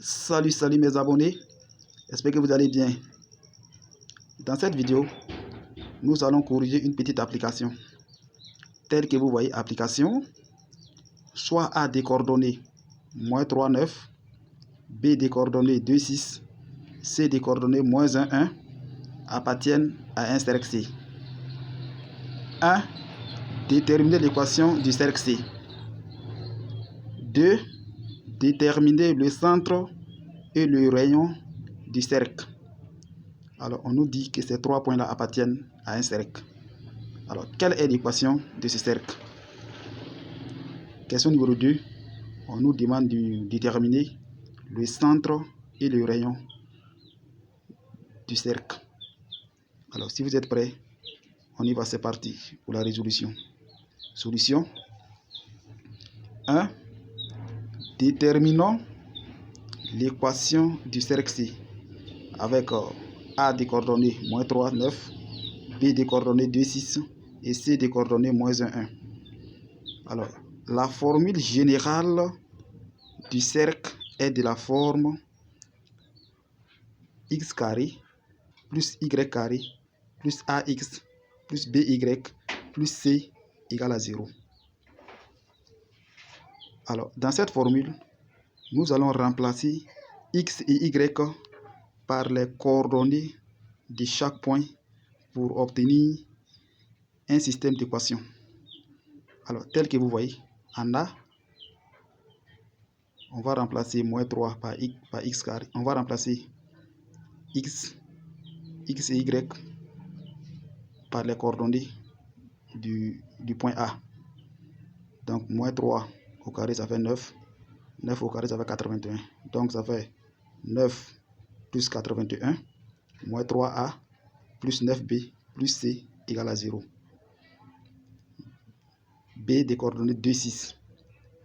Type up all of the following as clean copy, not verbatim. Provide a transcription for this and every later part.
Salut mes abonnés, j'espère que vous allez bien. Dans cette vidéo, nous allons corriger une petite application. Telle que vous voyez, application, soit A des coordonnées -39, B des coordonnées 26, C des coordonnées -11 appartiennent à un cercle C. 1. Déterminer l'équation du cercle C. 2. Déterminer le centre et le rayon du cercle. Alors, on nous dit que ces trois points-là appartiennent à un cercle. Alors, quelle est l'équation de ce cercle? Question numéro 2. On nous demande de déterminer le centre et le rayon du cercle. Alors, si vous êtes prêts, on y va, c'est parti pour la résolution. Solution 1. Déterminons l'équation du cercle C avec A des coordonnées -3, 9, B des coordonnées 2, 6 et C des coordonnées -1. Alors, la formule générale du cercle est de la forme x carré plus y carré plus ax plus by plus c égale à 0. Alors, dans cette formule, nous allons remplacer x et y par les coordonnées de chaque point pour obtenir un système d'équation. Alors, tel que vous voyez, en A, on va remplacer -3 par x carré. On va remplacer x et y par les coordonnées du point A. Donc, -3 au carré, ça fait 9. 9 au carré, ça fait 81. Donc, ça fait 9 plus 81, -3a plus 9b plus c égale à 0. B des coordonnées 2, 6.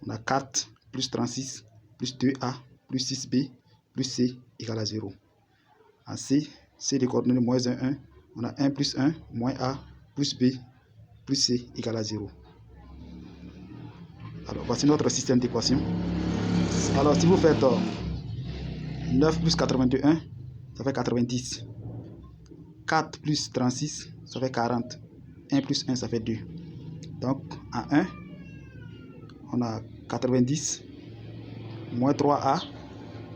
On a 4 plus 36 plus 2a plus 6b plus c égale à 0. En C, C des coordonnées -1, on a 1 plus 1 moins a plus b plus c égale à 0. Alors, voici notre système d'équation. Alors, si vous faites 9 plus 81, ça fait 90. 4 plus 36, ça fait 40. 1 plus 1, ça fait 2. Donc, en 1, on a 90 moins 3a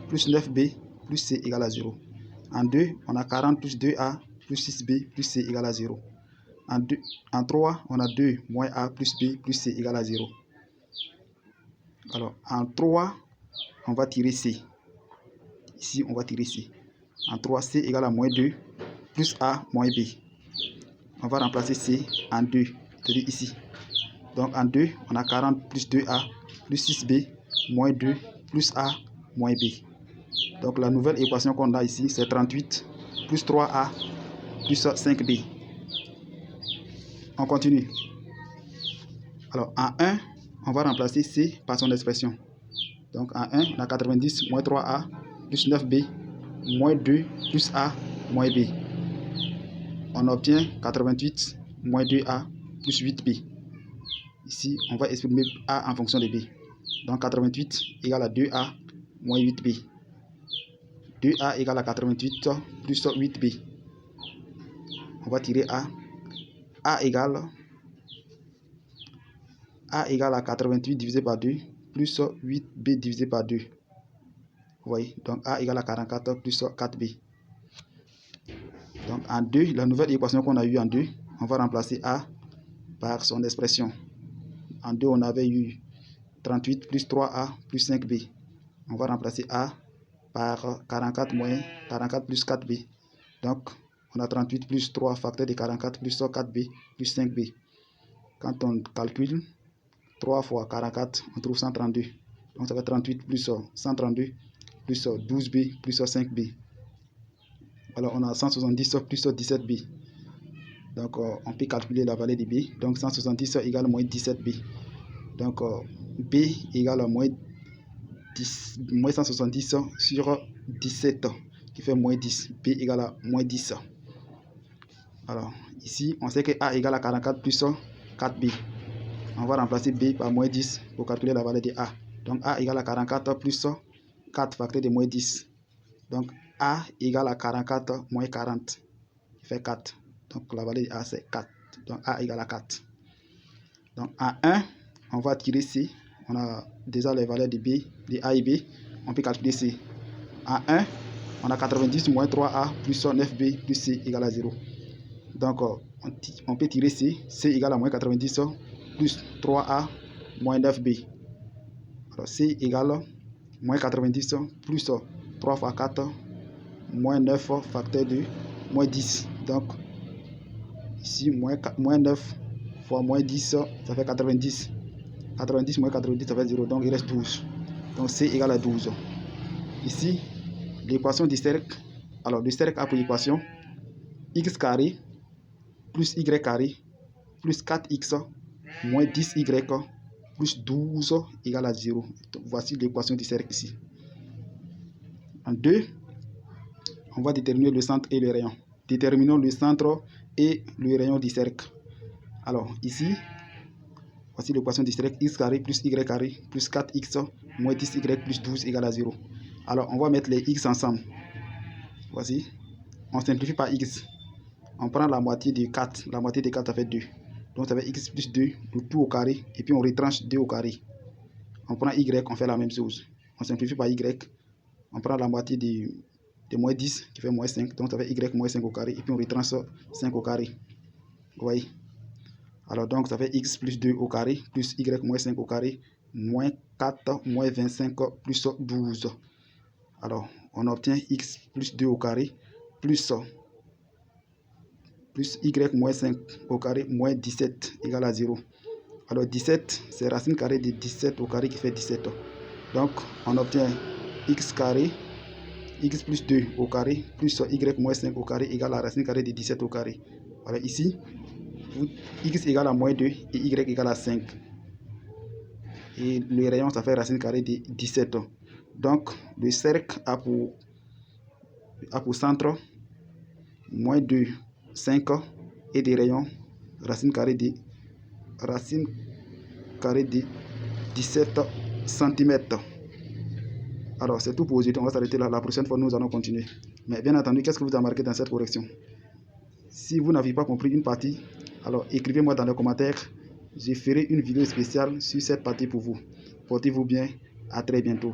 plus 9b plus c égale à 0. En 2, on a 40 plus 2a plus 6b plus c égale à 0. En 3, on a 2 moins a plus b plus c égale à 0. Alors, en 3, on va tirer c. Ici, on va tirer c. En 3, c égale à -2 plus a moins b. On va remplacer c en 2, c'est-à-dire ici. Donc, en 2, on a 40 plus 2a plus 6b moins 2 plus a moins b. Donc, la nouvelle équation qu'on a ici, c'est 38 plus 3a plus 5b. On continue. Alors, en 1, on va remplacer c par son expression. Donc, en 1, on a 90 moins 3a plus 9b moins 2 plus a moins b. On obtient 88 moins 2a plus 8b. Ici, on va exprimer a en fonction de b. Donc, 88 égale à 2a moins 8b. 2a égale à 88 plus 8b. On va tirer a. A égale à 88 divisé par 2 plus 8b divisé par 2. Vous voyez, donc a égale à 44 plus 4b. Donc en 2, la nouvelle équation qu'on a eue en 2, on va remplacer a par son expression. En 2, on avait eu 38 plus 3a plus 5b. On va remplacer a par 44 moins 44 plus 4b. Donc, on a 38 plus 3 facteur de 44 plus 4b plus 5b. Quand on calcule 3 fois 44, on trouve 132. Donc, ça fait 38 plus 132 plus 12b plus 5b. Alors, on a 170 plus 17b. Donc, on peut calculer la valeur de b. Donc, 170 égale moins 17b. Donc, b égale à moins 170 sur 17 qui fait moins 10. B égale à moins 10. Alors, ici, on sait que a égale à 44 plus 4b. On va remplacer b par moins 10 pour calculer la valeur de a. Donc, a égale à 44 plus 4 facteur de moins 10. Donc A égale à 44 moins 40, qui fait 4. Donc la valeur de A c'est 4. Donc A égale à 4. Donc à 1, on va tirer C. On a déjà les valeurs de B, de A et B. On peut calculer C. À 1, on a 90 moins 3A plus 9B plus C égale à 0. Donc on peut tirer C. C égale à moins 90 plus 3A moins 9B. Alors C égale moins 90 plus 3 fois 4 moins 9 facteur de moins 10. Donc ici moins 9 fois moins 10 ça fait 90. 90 moins 90 ça fait 0. Donc il reste 12. Donc C égale à 12. Ici l'équation du cercle. Alors le cercle a pour équation x carré plus y carré plus 4x moins 10y plus 12 égale à 0. Donc, voici l'équation du cercle ici. En 2, on va déterminer le centre et le rayon. Déterminons le centre et le rayon du cercle. Alors ici, voici l'équation du cercle x carré plus y carré plus 4x moins 10y plus 12 égale à 0. Alors on va mettre les x ensemble. Voici. On simplifie par x. On prend la moitié de 4. La moitié de 4 ça fait 2. Donc ça fait x plus 2, le tout au carré. Et puis on retranche 2 au carré. On prend y, on fait la même chose. On simplifie par y. On prend la moitié de moins 10 qui fait moins 5. Donc ça fait y moins 5 au carré. Et puis on retranche 5 au carré. Vous voyez? Alors donc ça fait x plus 2 au carré plus y moins 5 au carré moins 4 moins 25 plus 12. Alors on obtient x plus 2 au carré plus y moins 5 au carré moins 17 égale à 0. Alors 17 c'est racine carrée de 17 au carré qui fait 17. Donc on obtient x carré x plus 2 au carré plus y moins 5 au carré égale à racine carrée de 17 au carré. Voilà, ici x égale à moins 2 et y égale à 5. Et le rayon ça fait racine carrée de 17. Donc le cercle a pour centre moins 2, 5 et des rayons racine carrée de 17 cm. Alors c'est tout pour aujourd'hui, on va s'arrêter là. La prochaine fois nous allons continuer. Mais bien entendu, qu'est-ce que vous avez marqué dans cette correction? Si vous n'avez pas compris une partie, alors écrivez-moi dans les commentaires. Je ferai une vidéo spéciale sur cette partie pour vous. Portez-vous bien, à très bientôt.